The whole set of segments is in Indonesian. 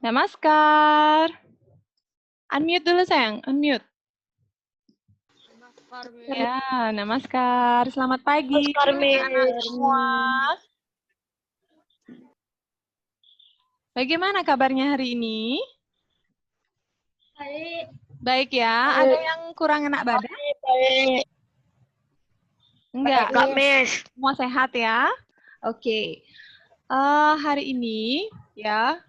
Namaskar. Unmute dulu sayang, unmute. Ya, namaskar. Selamat pagi anak-anak semua. Bagaimana kabarnya hari ini? Baik. Baik ya. Ada yang kurang enak badan? Baik. Enggak. Kak Miss. Semua sehat ya? Oke. Hari ini ya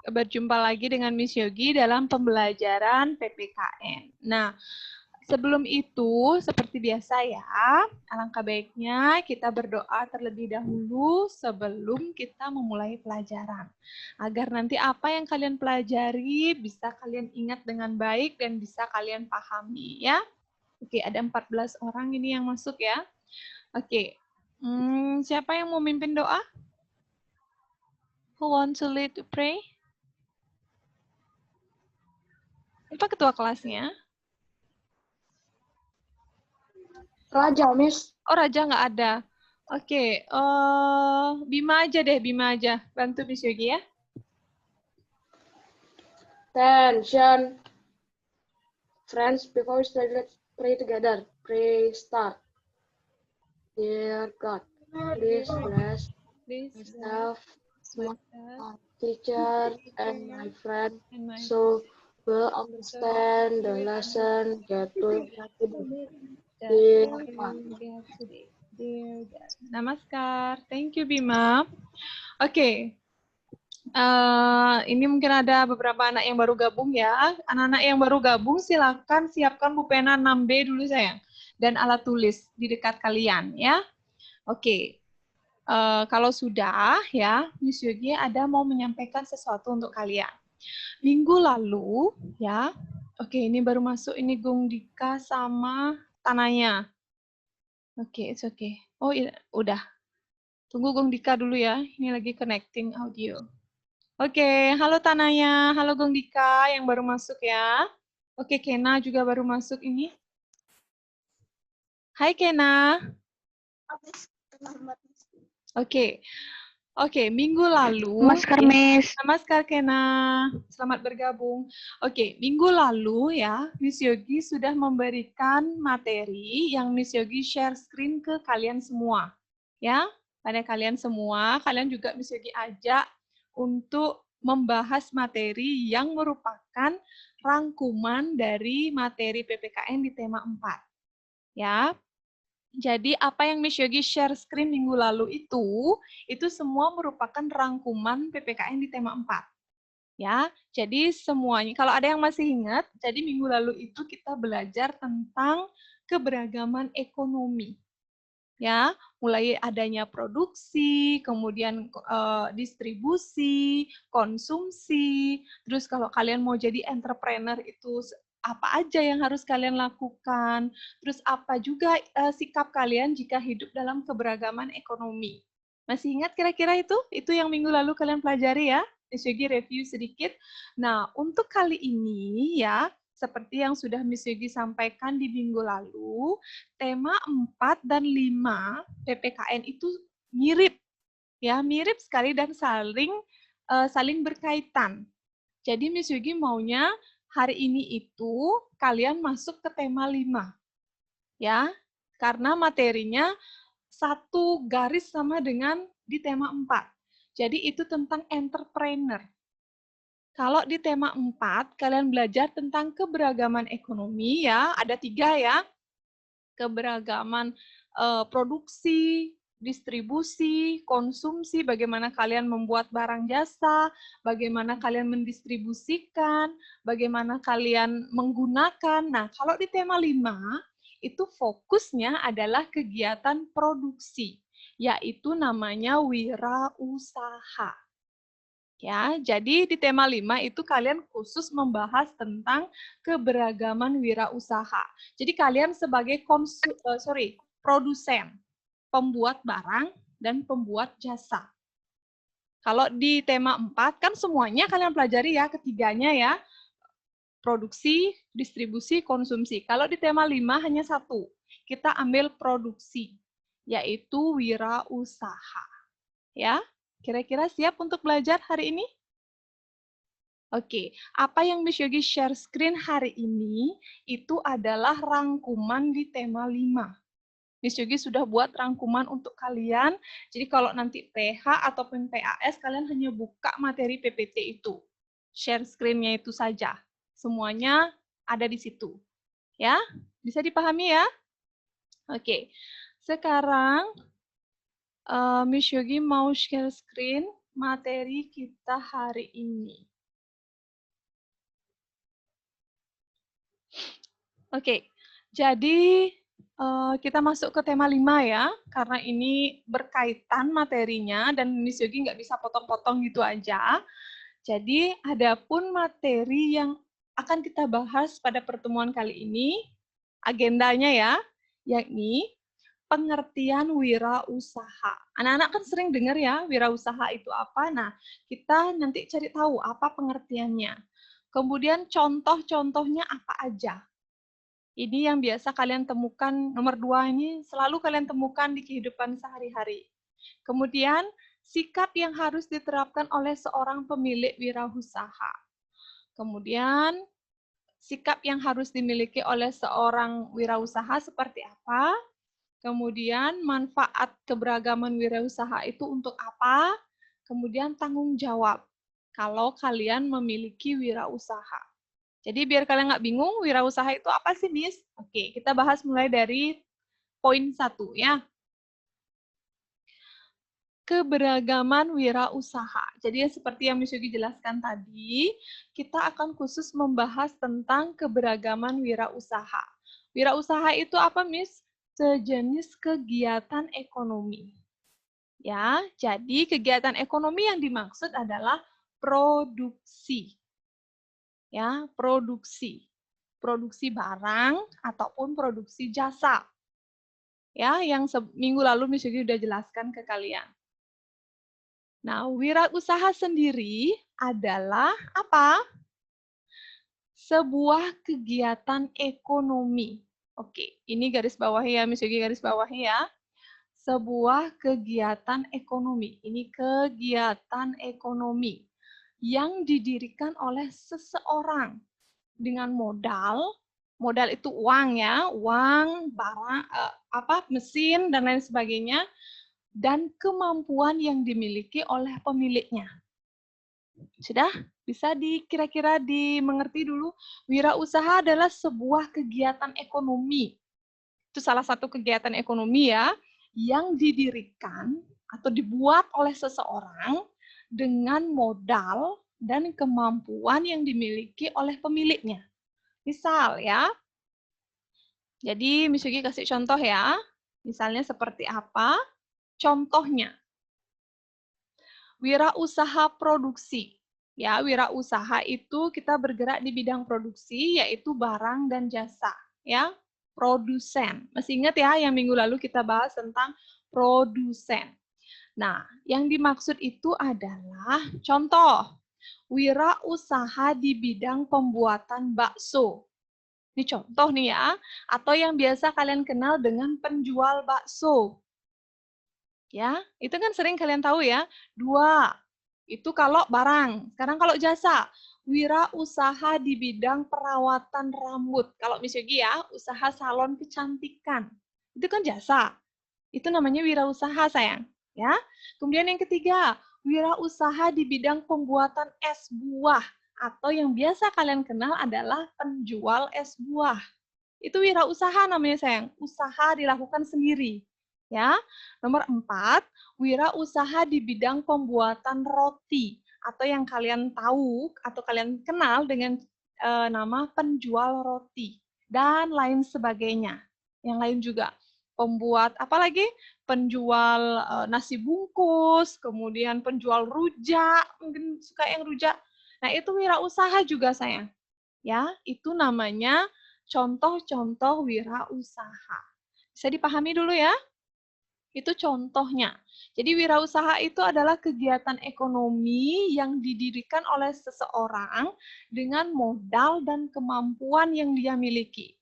berjumpa lagi dengan Miss Yogi dalam pembelajaran PPKN. Nah, sebelum itu, seperti biasa ya, alangkah baiknya kita berdoa terlebih dahulu sebelum kita memulai pelajaran. Agar nanti apa yang kalian pelajari bisa kalian ingat dengan baik dan bisa kalian pahami ya. Oke, ada 14 orang ini yang masuk ya. Oke, siapa yang mau mimpin doa? Who want to lead to pray? Siapa ketua kelasnya? Raja, Miss. Oh, Raja nggak ada. Oke, Bima aja deh, Bima aja. Bantu Miss Yogi ya. Attention. Friends, before we start, let's pray together. Pray start. Dear God, please bless Please, myself, my myself, teacher, and my friend, and my so we'll understand the lesson that we have today. Dear God. Dear God. Namaskar. Thank you, Bima. Oke. Ini mungkin ada beberapa anak yang baru gabung ya. Anak-anak yang baru gabung silakan siapkan pulpena 6B dulu sayang. Dan alat tulis di dekat kalian ya. Oke. Kalau sudah ya, Miss Yogi ada mau menyampaikan sesuatu untuk kalian. Minggu lalu ya. Oke, ini baru masuk ini Gung Dika sama Tanaya. Oke, it's okay. Oh, udah. Tunggu Gung Dika dulu ya. Ini lagi connecting audio. Oke, halo Tanaya, halo Gung Dika yang baru masuk ya. Oke, Kena juga baru masuk ini. Hai Kena. Oke, minggu lalu. Namaskar, Miss. Namaskar Kena, selamat bergabung. Oke, minggu lalu ya, Miss Yogi sudah memberikan materi yang Miss Yogi share screen ke kalian semua. Ya, pada kalian semua, kalian juga Miss Yogi ajak untuk membahas materi yang merupakan rangkuman dari materi PPKN di tema 4. Ya, jadi apa yang Miss Yogi share screen minggu lalu itu semua merupakan rangkuman PPKN di tema 4. Ya, jadi semuanya, kalau ada yang masih ingat, jadi minggu lalu itu kita belajar tentang keberagaman ekonomi. Ya, mulai adanya produksi, kemudian distribusi, konsumsi, terus kalau kalian mau jadi entrepreneur itu apa aja yang harus kalian lakukan, terus apa juga sikap kalian jika hidup dalam keberagaman ekonomi. Masih ingat kira-kira itu? Itu yang minggu lalu kalian pelajari ya? Miss Yogi review sedikit. Nah, untuk kali ini ya, seperti yang sudah Miss Yogi sampaikan di minggu lalu, tema 4 dan 5 PPKN itu mirip. Ya, mirip sekali dan saling berkaitan. Jadi Miss Yogi maunya hari ini itu kalian masuk ke tema 5. Ya, karena materinya satu garis sama dengan di tema 4. Jadi itu tentang entrepreneur. Kalau di tema 4, kalian belajar tentang keberagaman ekonomi ya, ada 3 ya. Keberagaman produksi, distribusi, konsumsi, bagaimana kalian membuat barang jasa, bagaimana kalian mendistribusikan, bagaimana kalian menggunakan. Nah, kalau di tema 5, itu fokusnya adalah kegiatan produksi, yaitu namanya wirausaha. Ya, jadi di tema 5 itu kalian khusus membahas tentang keberagaman wirausaha. Jadi kalian sebagai produsen, pembuat barang dan pembuat jasa. Kalau di tema 4 kan semuanya kalian pelajari ya, ketiganya ya. Produksi, distribusi, konsumsi. Kalau di tema 5 hanya satu. Kita ambil produksi, yaitu wirausaha. Ya, kira-kira siap untuk belajar hari ini? Oke, apa yang Miss Yogi share screen hari ini itu adalah rangkuman di tema 5. Miss Yogi sudah buat rangkuman untuk kalian. Jadi kalau nanti PH ataupun PAS, kalian hanya buka materi PPT itu. Share screen-nya itu saja. Semuanya ada di situ. Ya, bisa dipahami ya? Oke, sekarang Miss Yogi mau share screen materi kita hari ini. Oke, jadi kita masuk ke tema 5 ya, karena ini berkaitan materinya dan Miss Yogi nggak bisa potong-potong gitu aja. Jadi ada pun materi yang akan kita bahas pada pertemuan kali ini, agendanya ya, yakni pengertian wirausaha. Anak-anak kan sering dengar ya, wirausaha itu apa. Nah, kita nanti cari tahu apa pengertiannya. Kemudian contoh-contohnya apa aja. Ini yang biasa kalian temukan, nomor 2 ini selalu kalian temukan di kehidupan sehari-hari. Kemudian, sikap yang harus diterapkan oleh seorang pemilik wirausaha. Kemudian, sikap yang harus dimiliki oleh seorang wirausaha seperti apa? Kemudian, manfaat keberagaman wirausaha itu untuk apa? Kemudian, tanggung jawab kalau kalian memiliki wirausaha. Jadi biar kalian nggak bingung, wirausaha itu apa sih, Miss? Oke, kita bahas mulai dari poin 1 ya. Keberagaman wirausaha. Jadi seperti yang Miss Yogi jelaskan tadi, kita akan khusus membahas tentang keberagaman wirausaha. Wirausaha itu apa, Miss? Sejenis kegiatan ekonomi. Ya, jadi kegiatan ekonomi yang dimaksud adalah produksi. Ya, produksi barang ataupun produksi jasa. Ya, yang minggu lalu Miss Yogi sudah jelaskan ke kalian. Nah, wirausaha sendiri adalah apa? Sebuah kegiatan ekonomi. Oke, ini garis bawahi ya, Miss Yogi garis bawahi ya. Sebuah kegiatan ekonomi. Ini kegiatan ekonomi yang didirikan oleh seseorang dengan modal itu uang ya, uang, barang, mesin dan lain sebagainya, dan kemampuan yang dimiliki oleh pemiliknya. Sudah bisa kira-kira dimengerti dulu, wirausaha adalah sebuah kegiatan ekonomi. Itu salah satu kegiatan ekonomi ya, yang didirikan atau dibuat oleh seseorang dengan modal dan kemampuan yang dimiliki oleh pemiliknya. Misal ya, jadi Miss Yogi kasih contoh ya, misalnya seperti apa? Contohnya, wirausaha produksi. Ya, wirausaha itu kita bergerak di bidang produksi, yaitu barang dan jasa. Ya, produsen. Masih ingat ya, yang minggu lalu kita bahas tentang produsen. Nah, yang dimaksud itu adalah contoh, wirausaha di bidang pembuatan bakso. Ini contoh nih ya, atau yang biasa kalian kenal dengan penjual bakso. Ya, itu kan sering kalian tahu ya. 2, itu kalau barang. Sekarang kalau jasa, wirausaha di bidang perawatan rambut. Kalau Miss Yogi ya, usaha salon kecantikan. Itu kan jasa. Itu namanya wirausaha, sayang. Ya. Kemudian yang ketiga, wirausaha di bidang pembuatan es buah. Atau yang biasa kalian kenal adalah penjual es buah. Itu wirausaha namanya, sayang. Usaha dilakukan sendiri. Ya. Nomor 4, wirausaha di bidang pembuatan roti. Atau yang kalian tahu atau kalian kenal dengan nama penjual roti. Dan lain sebagainya. Yang lain juga. Pembuat, apalagi? Penjual nasi bungkus, kemudian penjual rujak, mungkin suka yang rujak. Nah, itu wirausaha juga, sayang. Ya, itu namanya contoh-contoh wirausaha. Bisa dipahami dulu ya? Itu contohnya. Jadi wirausaha itu adalah kegiatan ekonomi yang didirikan oleh seseorang dengan modal dan kemampuan yang dia miliki.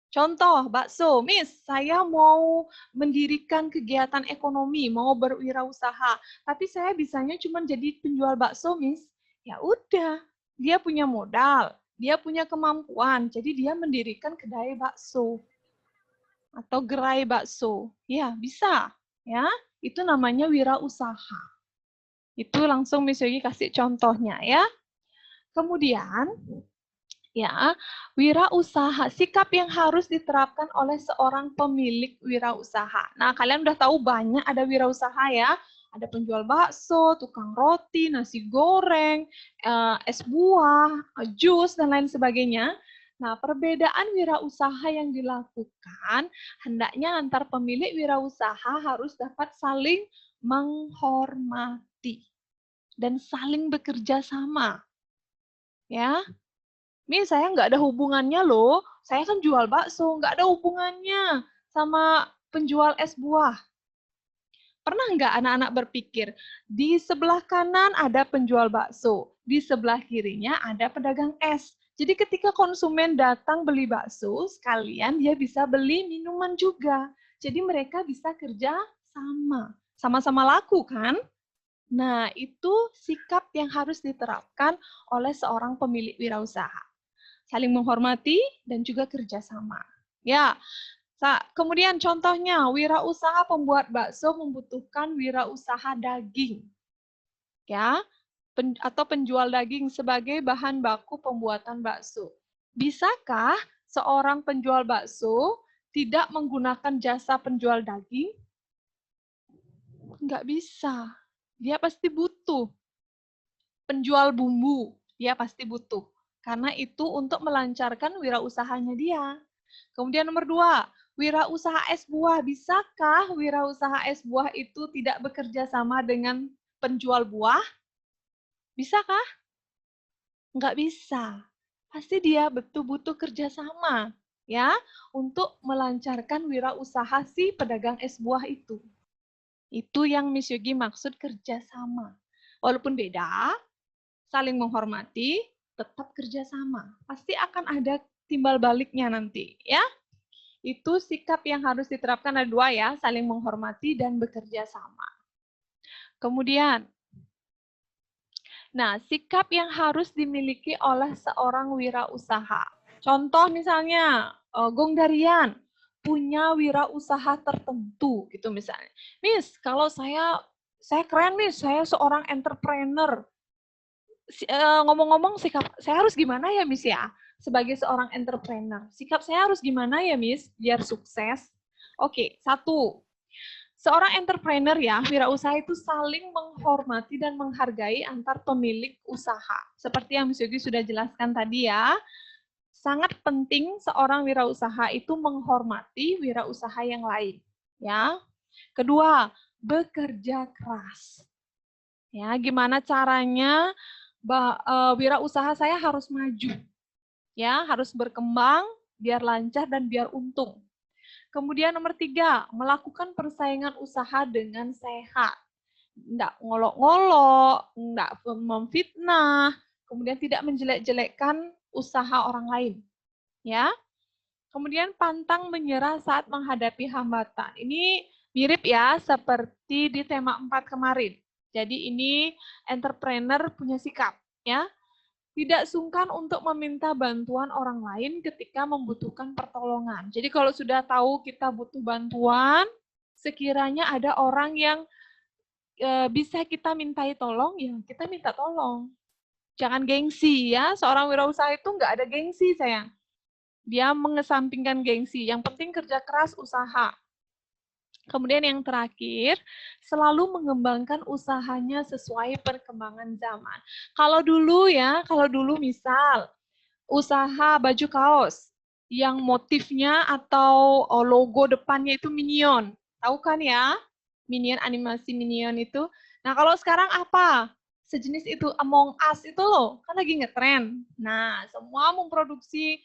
Contoh, bakso. Miss, saya mau mendirikan kegiatan ekonomi, mau berwirausaha, tapi saya bisanya cuma jadi penjual bakso, Miss. Ya udah, dia punya modal, dia punya kemampuan, jadi dia mendirikan kedai bakso atau gerai bakso. Ya, bisa. Ya, itu namanya wirausaha. Itu langsung Miss Yogi kasih contohnya ya. Kemudian, ya, wirausaha, sikap yang harus diterapkan oleh seorang pemilik wirausaha. Nah, kalian udah tahu banyak ada wirausaha ya. Ada penjual bakso, tukang roti, nasi goreng, es buah, jus, dan lain sebagainya. Nah, perbedaan wirausaha yang dilakukan, hendaknya antar pemilik wirausaha harus dapat saling menghormati dan saling bekerja sama. Ya, ini saya nggak ada hubungannya loh. Saya kan jual bakso, nggak ada hubungannya sama penjual es buah. Pernah nggak anak-anak berpikir, di sebelah kanan ada penjual bakso, di sebelah kirinya ada pedagang es. Jadi ketika konsumen datang beli bakso, sekalian dia bisa beli minuman juga. Jadi mereka bisa kerja sama. Sama-sama laku kan? Nah, itu sikap yang harus diterapkan oleh seorang pemilik wirausaha. Saling menghormati dan juga kerjasama. Ya, kemudian contohnya, wirausaha pembuat bakso membutuhkan wirausaha daging. Ya, atau penjual daging sebagai bahan baku pembuatan bakso. Bisakah seorang penjual bakso tidak menggunakan jasa penjual daging? Nggak bisa. Dia pasti butuh. Penjual bumbu, dia pasti butuh. Karena itu untuk melancarkan wirausahanya dia. Kemudian nomor 2, wirausaha es buah. Bisakah wirausaha es buah itu tidak bekerja sama dengan penjual buah? Bisakah? Nggak bisa. Pasti dia butuh kerjasama ya untuk melancarkan wirausaha si pedagang es buah itu. Itu yang Miss Yogi maksud kerjasama. Walaupun beda, saling menghormati, tetap kerjasama. Pasti akan ada timbal baliknya nanti ya. Itu sikap yang harus diterapkan ada 2 ya, saling menghormati dan bekerja sama. Kemudian, nah, sikap yang harus dimiliki oleh seorang wirausaha. Contoh misalnya, Gong Darian punya wirausaha tertentu gitu misalnya. Miss, kalau saya keren Miss, saya seorang entrepreneur. Ngomong-ngomong sikap saya harus gimana ya Miss ya? Sebagai seorang entrepreneur, sikap saya harus gimana ya Miss biar sukses? Oke, 1. Seorang entrepreneur ya, wirausaha itu saling menghormati dan menghargai antar pemilik usaha. Seperti yang Miss Yogi sudah jelaskan tadi ya, sangat penting seorang wirausaha itu menghormati wirausaha yang lain. Ya. Kedua, bekerja keras. Ya, gimana caranya wirausaha saya harus maju. Ya, harus berkembang biar lancar dan biar untung. Kemudian nomor 3, melakukan persaingan usaha dengan sehat. Nggak ngolok-ngolok, nggak memfitnah, kemudian tidak menjelek-jelekkan usaha orang lain. Ya. Kemudian pantang menyerah saat menghadapi hambatan. Ini mirip ya seperti di tema 4 kemarin. Jadi ini entrepreneur punya sikap ya. Tidak sungkan untuk meminta bantuan orang lain ketika membutuhkan pertolongan. Jadi kalau sudah tahu kita butuh bantuan, sekiranya ada orang yang bisa kita mintai tolong, ya kita minta tolong. Jangan gengsi ya, seorang wirausaha itu nggak ada gengsi sayang. Dia mengesampingkan gengsi, yang penting kerja keras usaha. Kemudian yang terakhir, selalu mengembangkan usahanya sesuai perkembangan zaman. Kalau dulu misal usaha baju kaos yang motifnya atau logo depannya itu Minion. Tahu kan ya? Minion, animasi Minion itu. Nah, kalau sekarang apa? Sejenis itu Among Us itu loh, kan lagi ngetren. Nah, semua memproduksi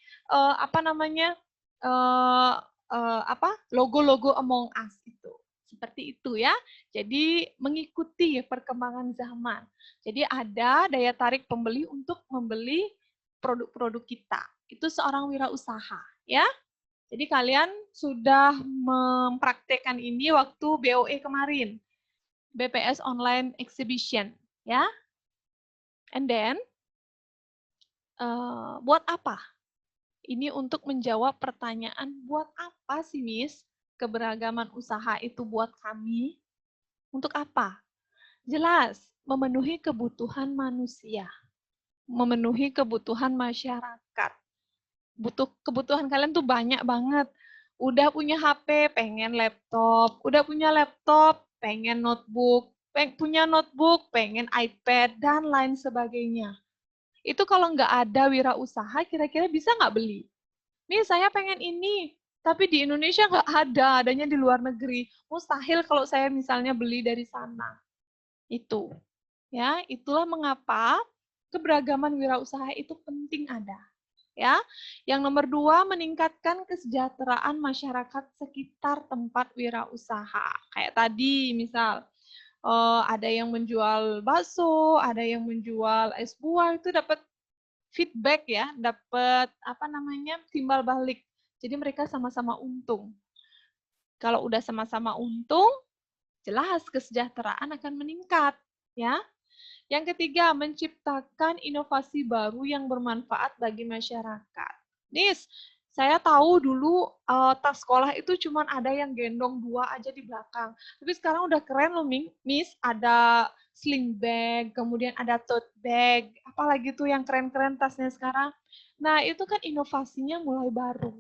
logo-logo Among Us itu. Seperti itu ya. Jadi mengikuti perkembangan zaman. Jadi ada daya tarik pembeli untuk membeli produk-produk kita. Itu seorang wirausaha, ya. Jadi kalian sudah mempraktekkan ini waktu BOE kemarin. BPS Online Exhibition, ya. And then buat apa? Ini untuk menjawab pertanyaan, buat apa sih, Miss? Keberagaman usaha itu buat kami? Untuk apa? Jelas, memenuhi kebutuhan manusia, memenuhi kebutuhan masyarakat. Kebutuhan kalian tuh banyak banget. Udah punya HP, pengen laptop. Udah punya laptop, pengen notebook. Punya notebook, pengen iPad, dan lain sebagainya. Itu kalau nggak ada wirausaha, kira-kira bisa nggak beli? Nih, saya pengen ini, tapi di Indonesia nggak ada, adanya di luar negeri. Mustahil kalau saya misalnya beli dari sana. Itu. Ya, itulah mengapa keberagaman wirausaha itu penting ada. Ya, yang nomor 2, meningkatkan kesejahteraan masyarakat sekitar tempat wirausaha. Kayak tadi, misal ada yang menjual bakso, ada yang menjual es buah, itu dapat feedback ya, dapat apa namanya, timbal balik. Jadi mereka sama-sama untung. Kalau udah sama-sama untung, jelas kesejahteraan akan meningkat, ya. Yang ketiga, menciptakan inovasi baru yang bermanfaat bagi masyarakat. Nis, saya tahu dulu tas sekolah itu cuma ada yang gendong 2 aja di belakang. Tapi sekarang udah keren loh, Miss. Ada sling bag, kemudian ada tote bag, apalagi tuh yang keren-keren tasnya sekarang. Nah, itu kan inovasinya mulai baru.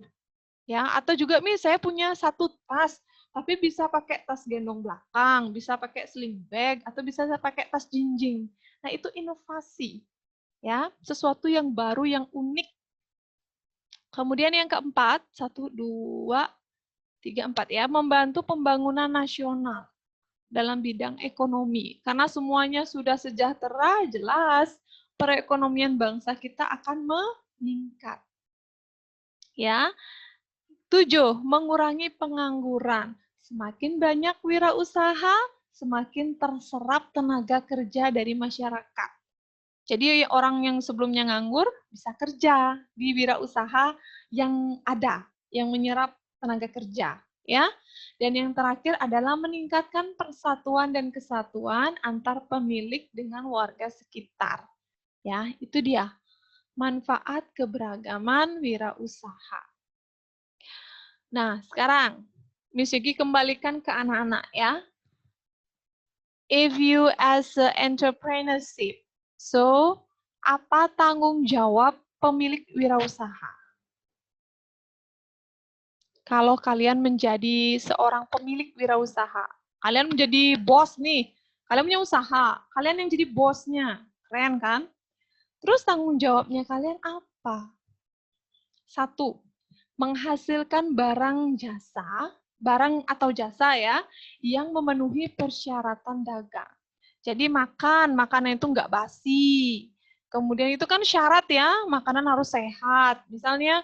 Ya, atau juga Miss, saya punya 1 tas, tapi bisa pakai tas gendong belakang, bisa pakai sling bag, atau bisa pakai tas jinjing. Nah, itu inovasi, ya, sesuatu yang baru, yang unik. Kemudian yang keempat, 1, 2, 3, 4 ya, membantu pembangunan nasional dalam bidang ekonomi. Karena semuanya sudah sejahtera, jelas perekonomian bangsa kita akan meningkat. Ya. 7, mengurangi pengangguran. Semakin banyak wirausaha, semakin terserap tenaga kerja dari masyarakat. Jadi orang yang sebelumnya nganggur bisa kerja di wirausaha yang ada, yang menyerap tenaga kerja, ya. Dan yang terakhir adalah meningkatkan persatuan dan kesatuan antar pemilik dengan warga sekitar. Ya, itu dia manfaat keberagaman wirausaha. Nah, sekarang Miss Yugi kembalikan ke anak-anak ya. If you as a entrepreneurship, so apa tanggung jawab pemilik wirausaha? Kalau kalian menjadi seorang pemilik wirausaha, kalian menjadi bos nih, kalian punya usaha, kalian yang jadi bosnya, keren kan? Terus tanggung jawabnya kalian apa? 1, menghasilkan barang atau jasa ya, yang memenuhi persyaratan dagang. Jadi makanan itu nggak basi. Kemudian itu kan syarat ya, makanan harus sehat. Misalnya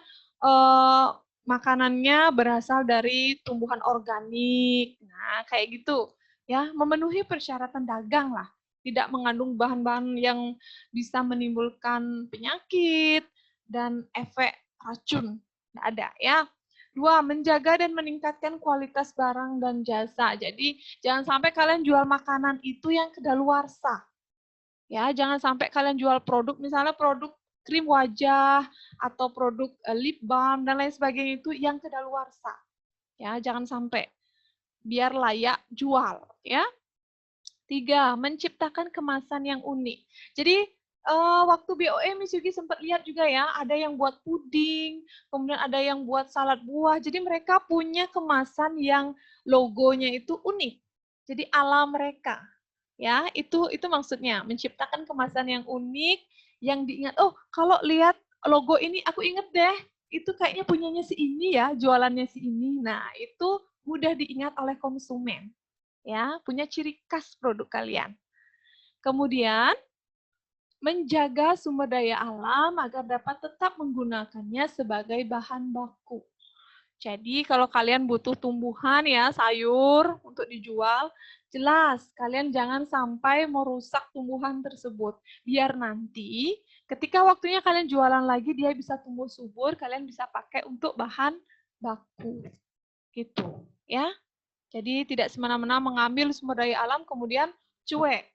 makanannya berasal dari tumbuhan organik. Nah, kayak gitu. Ya, memenuhi persyaratan dagang lah. Tidak mengandung bahan-bahan yang bisa menimbulkan penyakit dan efek racun. Nggak ada ya. 2, menjaga dan meningkatkan kualitas barang dan jasa. Jadi jangan sampai kalian jual makanan itu yang kedaluarsa. Ya, jangan sampai kalian jual produk, misalnya produk krim wajah atau produk lip balm dan lain sebagainya itu yang kedaluarsa. Ya, jangan sampai, biar layak jual. Ya. 3, menciptakan kemasan yang unik. Jadi waktu BOE Miss Yugi sempat lihat juga ya, ada yang buat puding, kemudian ada yang buat salad buah. Jadi mereka punya kemasan yang logonya itu unik. Jadi ala mereka. Ya, itu maksudnya, menciptakan kemasan yang unik, yang diingat, oh kalau lihat logo ini aku inget deh, itu kayaknya punyanya si ini ya, jualannya si ini. Nah, itu mudah diingat oleh konsumen. Ya, punya ciri khas produk kalian. Kemudian, menjaga sumber daya alam agar dapat tetap menggunakannya sebagai bahan baku. Jadi kalau kalian butuh tumbuhan ya, sayur untuk dijual, jelas kalian jangan sampai merusak tumbuhan tersebut. Biar nanti ketika waktunya kalian jualan lagi, dia bisa tumbuh subur, kalian bisa pakai untuk bahan baku. Gitu ya. Jadi tidak semena-mena mengambil sumber daya alam kemudian cuek.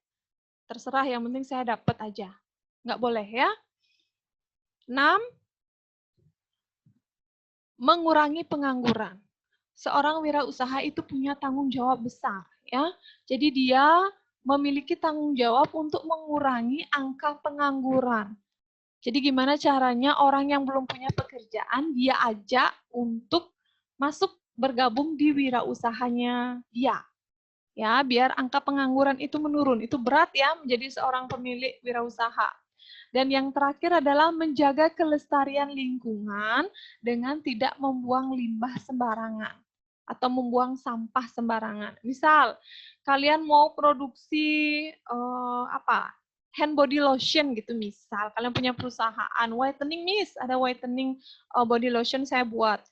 Terserah, yang penting saya dapat aja. Nggak boleh ya. 6. Mengurangi pengangguran. Seorang wirausaha itu punya tanggung jawab besar, ya. Jadi dia memiliki tanggung jawab untuk mengurangi angka pengangguran. Jadi gimana caranya orang yang belum punya pekerjaan dia ajak untuk masuk bergabung di wirausahanya dia. Ya, biar angka pengangguran itu menurun. Itu berat ya menjadi seorang pemilik wirausaha. Dan yang terakhir adalah menjaga kelestarian lingkungan dengan tidak membuang limbah sembarangan atau membuang sampah sembarangan. Misal, kalian mau produksi hand body lotion gitu misal, kalian punya perusahaan whitening Miss, ada whitening body lotion saya buat.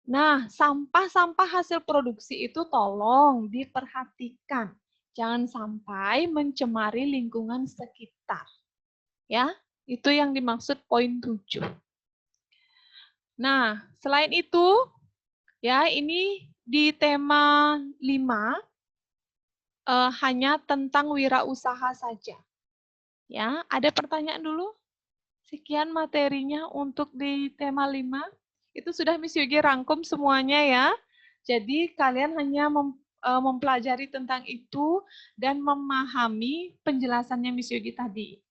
Nah, sampah-sampah hasil produksi itu tolong diperhatikan. Jangan sampai mencemari lingkungan sekitar. Ya, itu yang dimaksud poin 7. Nah, selain itu, ya ini di tema 5 hanya tentang wirausaha saja. Ya, ada pertanyaan dulu? Sekian materinya untuk di tema 5. Itu sudah Miss Yogi rangkum semuanya ya. Jadi kalian hanya mempelajari tentang itu dan memahami penjelasannya Miss Yogi tadi.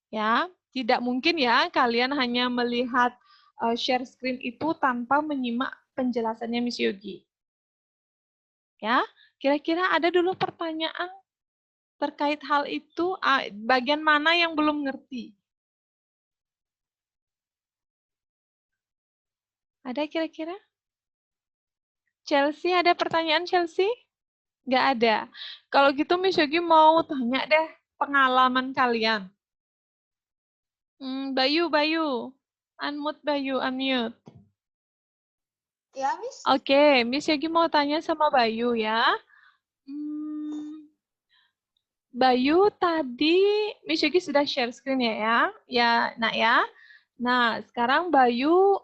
Ya, tidak mungkin ya kalian hanya melihat share screen itu tanpa menyimak penjelasannya Miss Yogi. Ya, kira-kira ada dulu pertanyaan terkait hal itu, bagian mana yang belum ngerti? Ada kira-kira? Chelsea, ada pertanyaan Chelsea? Nggak ada. Kalau gitu Miss Yogi mau tanya deh pengalaman kalian. Bayu. Unmute Bayu, unmute. Ya, Miss. Oke, Miss Yogi mau tanya sama Bayu ya. Bayu tadi, Miss Yogi sudah share screen ya? Ya, nak ya. Nah, sekarang Bayu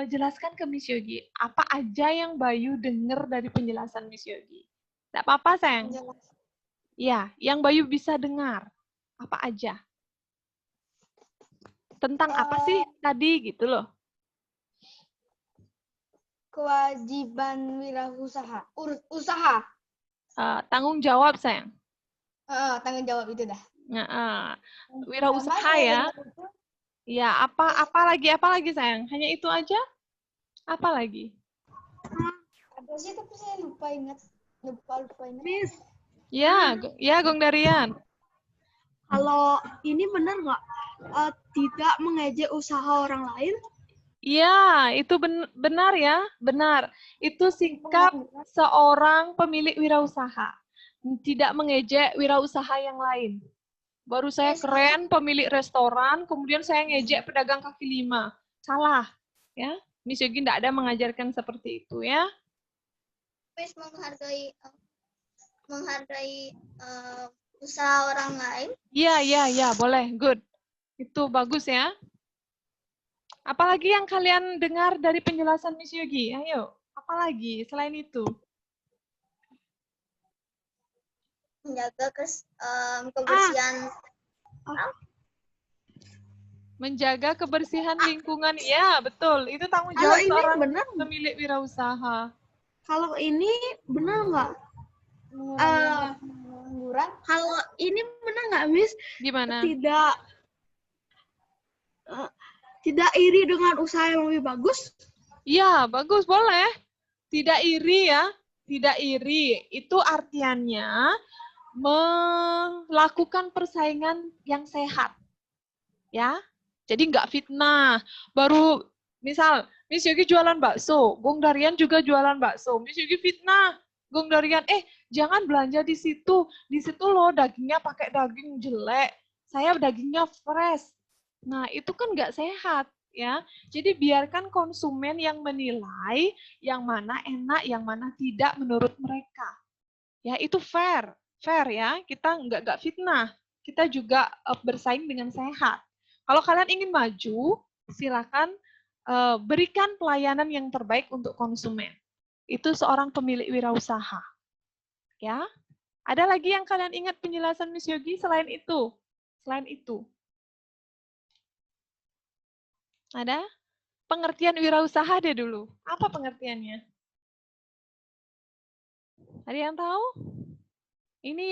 jelaskan ke Miss Yogi, apa aja yang Bayu dengar dari penjelasan Miss Yogi. Tidak apa-apa, sayang. Ya, yang Bayu bisa dengar. Apa aja? Tentang apa sih tadi gitu loh? Kewajiban wirausaha. Usaha. Tanggung jawab, sayang. Tanggung jawab itu dah. Wirausaha ya. Ya, apa lagi sayang? Hanya itu aja? Apa lagi? Ada sih tapi saya lupa ingat. Miss, Ya, Gong Darian. kalau ini benar nggak tidak mengejek usaha orang lain? Iya, itu benar ya, benar. Itu sikap seorang pemilik wirausaha. Tidak mengejek wirausaha yang lain. Baru saya keren pemilik restoran, kemudian saya ngejek pedagang kaki lima. Salah, ya. Miss Yogi tidak ada mengajarkan seperti itu ya. Miss menghargai usaha orang lain. Iya, boleh, good. Itu bagus ya. Apalagi yang kalian dengar dari penjelasan Miss Yogi? Ayo, apalagi selain itu? Menjaga kebersihan. Menjaga kebersihan lingkungan, ya betul. Itu tanggung jawab seorang pemilik wirausaha. Kalau ini benar nggak? Kalau ini benar nggak, Miss? Gimana? Tidak iri dengan usaha yang lebih bagus? Iya, bagus, boleh. Tidak iri ya. Tidak iri. Itu artiannya melakukan persaingan yang sehat. Ya. Jadi nggak fitnah. Baru misal Miss Yogi jualan bakso, Gong Darian juga jualan bakso. Miss Yogi fitnah. Gong Darian, jangan belanja di situ. Di situ loh dagingnya pakai daging jelek. Saya dagingnya fresh. Nah, itu kan nggak sehat. Ya, jadi biarkan konsumen yang menilai yang mana enak, yang mana tidak menurut mereka. Ya, itu fair ya. Kita nggak fitnah. Kita juga bersaing dengan sehat. Kalau kalian ingin maju, silakan berikan pelayanan yang terbaik untuk konsumen. Itu seorang pemilik wirausaha. Ya, ada lagi yang kalian ingat penjelasan Miss Yogi selain itu? Selain itu. Ada? Pengertian wirausaha deh dulu. Apa pengertiannya? Ada yang tahu? Ini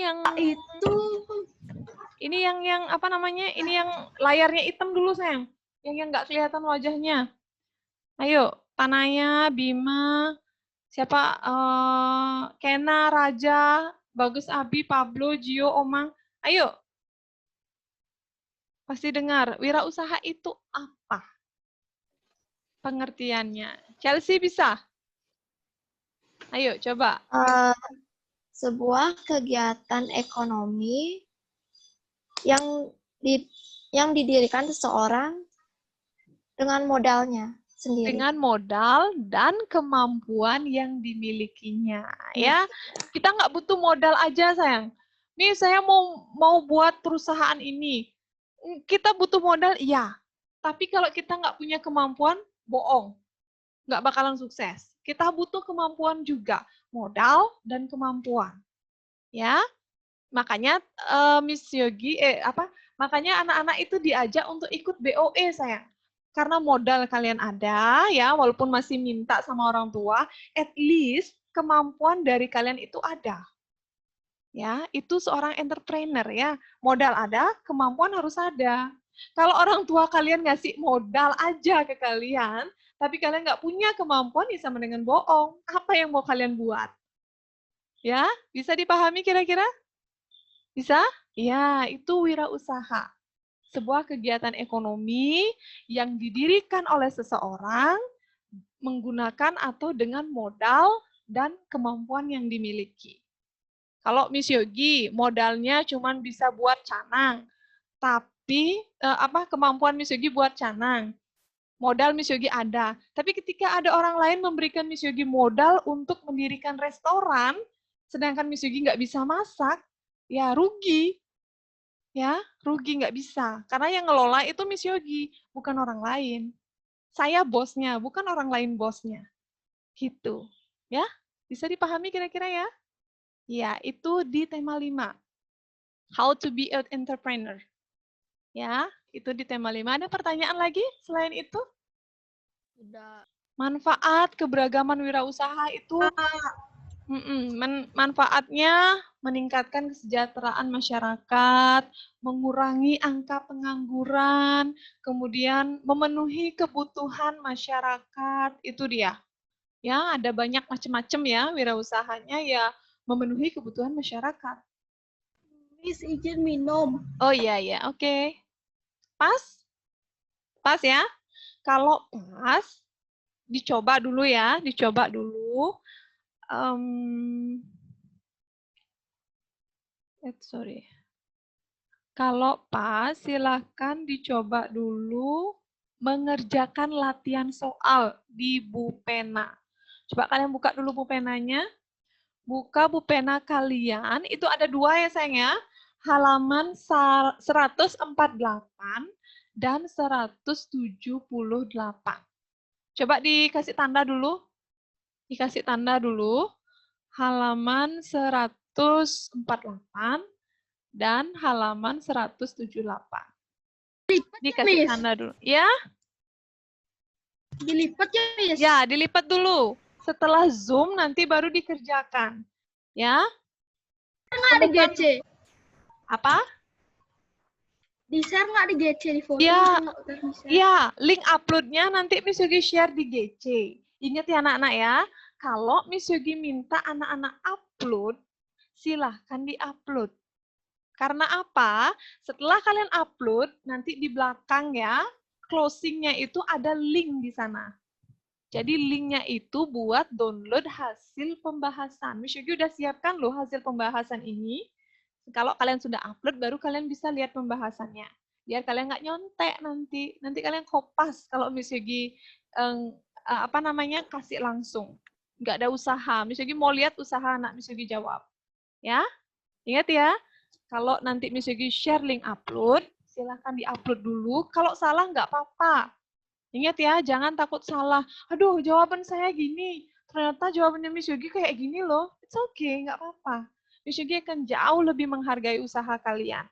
yang apa namanya? Ini yang layarnya hitam dulu, sayang. Yang nggak kelihatan wajahnya. Ayo, Tanaya, Bima, siapa? Kena, Raja, Bagus, Abi, Pablo, Gio, Omang. Ayo. Pasti dengar. Wirausaha itu apa? Pengertiannya. Chelsea bisa? Ayo, coba. Sebuah kegiatan ekonomi yang didirikan seseorang dengan modalnya sendiri. Dengan modal dan kemampuan yang dimilikinya, ya. Kita nggak butuh modal aja, sayang. Nih, saya mau buat perusahaan ini. Kita butuh modal, iya. Tapi kalau kita nggak punya kemampuan, bohong. Nggak bakalan sukses. Kita butuh kemampuan juga. Modal dan kemampuan. Ya. Makanya Miss Yogi, makanya anak-anak itu diajak untuk ikut BOE, sayang. Karena modal kalian ada, ya, walaupun masih minta sama orang tua, at least kemampuan dari kalian itu ada. Ya, itu seorang entrepreneur, ya. Modal ada, kemampuan harus ada. Kalau orang tua kalian ngasih modal aja ke kalian, tapi kalian nggak punya kemampuan, ya sama dengan bohong. Apa yang mau kalian buat? Ya, bisa dipahami kira-kira? Bisa? Ya, itu wirausaha. Sebuah kegiatan ekonomi yang didirikan oleh seseorang menggunakan atau dengan modal dan kemampuan yang dimiliki. Kalau Miss Yogi, modalnya cuma bisa buat canang, tapi kemampuan Miss Yogi buat canang. Modal Miss Yogi ada, tapi ketika ada orang lain memberikan Miss Yogi modal untuk mendirikan restoran, sedangkan Miss Yogi nggak bisa masak, ya rugi. Ya, rugi nggak bisa. Karena yang ngelola itu Miss Yogi, bukan orang lain. Saya bosnya, bukan orang lain bosnya. Gitu. Ya, bisa dipahami kira-kira ya? Ya, itu di tema 5. How to be an entrepreneur. Ya, itu di tema 5. Ada pertanyaan lagi selain itu? Manfaat keberagaman wirausaha itu manfaatnya meningkatkan kesejahteraan masyarakat, mengurangi angka pengangguran, kemudian memenuhi kebutuhan masyarakat, itu dia. Ya, ada banyak macam-macam ya wirausahanya, ya memenuhi kebutuhan masyarakat. Miss, izin minum. Oh iya ya, oke. Pas? Pas ya? Kalau pas, dicoba dulu ya, dicoba dulu. Sorry. Kalau pas, silahkan dicoba dulu mengerjakan latihan soal di Bupena. Coba kalian buka dulu Bupenanya. Buka Bupena kalian, itu ada 2 ya sayang ya. Halaman 148 dan 178. Coba dikasih tanda dulu. Dikasih tanda dulu. Halaman 148 dan halaman 178. Dikasih tanda dulu. Ya? Dilipat ya, Miss? Ya, dilipat dulu. Setelah Zoom nanti baru dikerjakan. Ya? Nggak di GC? Apa? Di-share nggak di GC di foto? Ya, ya, link uploadnya nanti Miss Yogi share di GC. Ingat ya anak-anak ya, kalau Miss Yogi minta anak-anak upload, silahkan di-upload. Karena apa? Setelah kalian upload, nanti di belakang ya, closing-nya itu ada link di sana. Jadi linknya itu buat download hasil pembahasan. Miss Yogi udah siapkan loh hasil pembahasan ini. Kalau kalian sudah upload, baru kalian bisa lihat pembahasannya. Biar kalian nggak nyontek nanti. Nanti kalian kopas kalau Miss Yogi kasih langsung. Nggak ada usaha. Miss Yogi mau lihat usaha anak Miss Yogi jawab. Ya, ingat ya. Kalau nanti Miss Yogi share link upload, silahkan di-upload dulu. Kalau salah nggak apa-apa. Ingat ya, jangan takut salah. Aduh, jawaban saya gini. Ternyata jawabannya Miss Yogi kayak gini loh. It's okay, nggak apa-apa. Miss Yogi akan jauh lebih menghargai usaha kalian.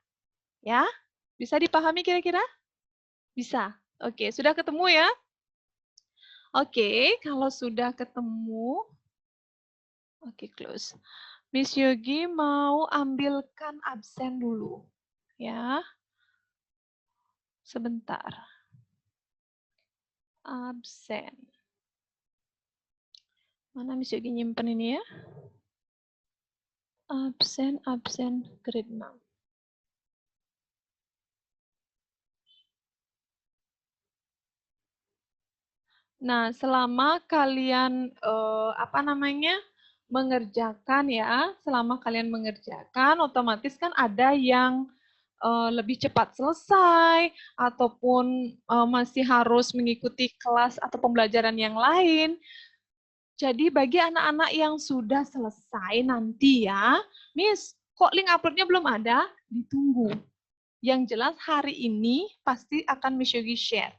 Ya, bisa dipahami kira-kira? Bisa. Oke, sudah ketemu ya? Oke, kalau sudah ketemu, oke, close. Miss Yogi mau ambilkan absen dulu, ya. Sebentar. Absen. Mana Miss Yogi nyimpen ini ya? Absen grade 6. Nah, selama kalian mengerjakan ya, selama kalian mengerjakan, otomatis kan ada yang lebih cepat selesai ataupun masih harus mengikuti kelas atau pembelajaran yang lain. Jadi bagi anak-anak yang sudah selesai nanti ya, Miss, kok link uploadnya belum ada? Ditunggu. Yang jelas hari ini pasti akan Miss Yogi share.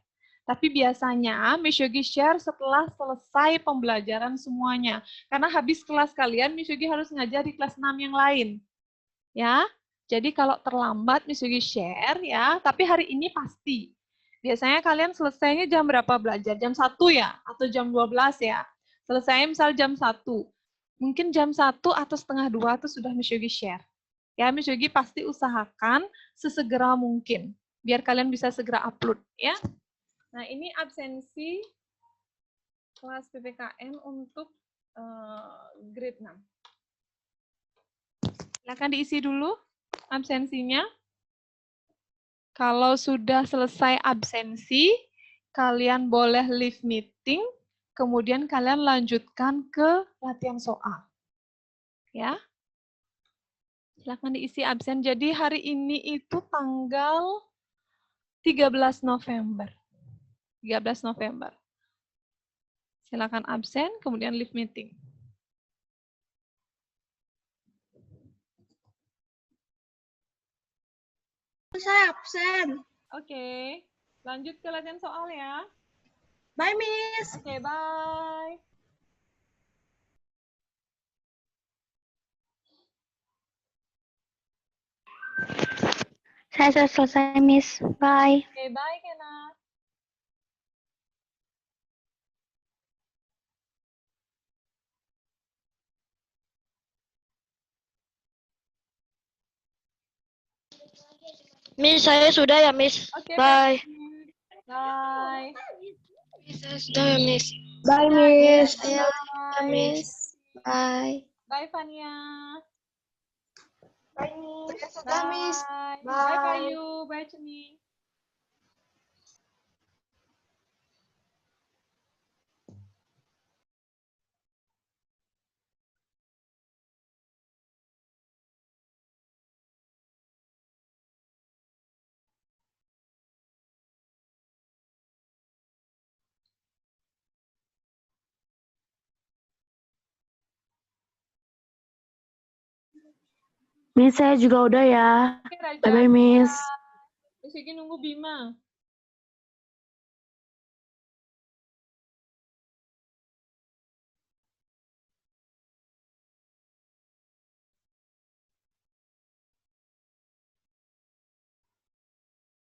Tapi biasanya Miss Yogi share setelah selesai pembelajaran semuanya. Karena habis kelas kalian, Miss Yogi harus ngajar di kelas 6 yang lain. Ya, jadi kalau terlambat Miss Yogi share ya, tapi hari ini pasti. Biasanya kalian selesainya jam berapa belajar? Jam 1 ya? Atau jam 12 ya? Selesai misal jam 1. Mungkin jam 1 atau setengah 2 itu sudah Miss Yogi share. Ya, Miss Yogi pasti usahakan sesegera mungkin. Biar kalian bisa segera upload. Ya. Nah, ini absensi kelas PPKN untuk grade 6. Silakan diisi dulu absensinya. Kalau sudah selesai absensi, kalian boleh leave meeting, kemudian kalian lanjutkan ke latihan soal. Ya. Silakan diisi absen. Jadi hari ini itu tanggal 13 November. 13 November. Silakan absen, kemudian leave meeting. Saya absen. Oke. Lanjut ke latihan soal ya. Bye, Miss. Oke, bye. Saya sudah selesai, Miss. Bye. Oke, bye, Kena. Miss, saya sudah ya, Miss. Oke, Bye. bye. Saya sudah ya, Miss. Bye, Miss. Miss. Saya Bye. Miss. Bye. Bye, Fania. Bye, Miss. Saya Bye. sudah, Miss. Bye, Bye. Bayu. Bye, Ceni. Miss, saya juga udah ya. Oke, Raja. Bye-bye, Miss. Miss Yogi nunggu Bima.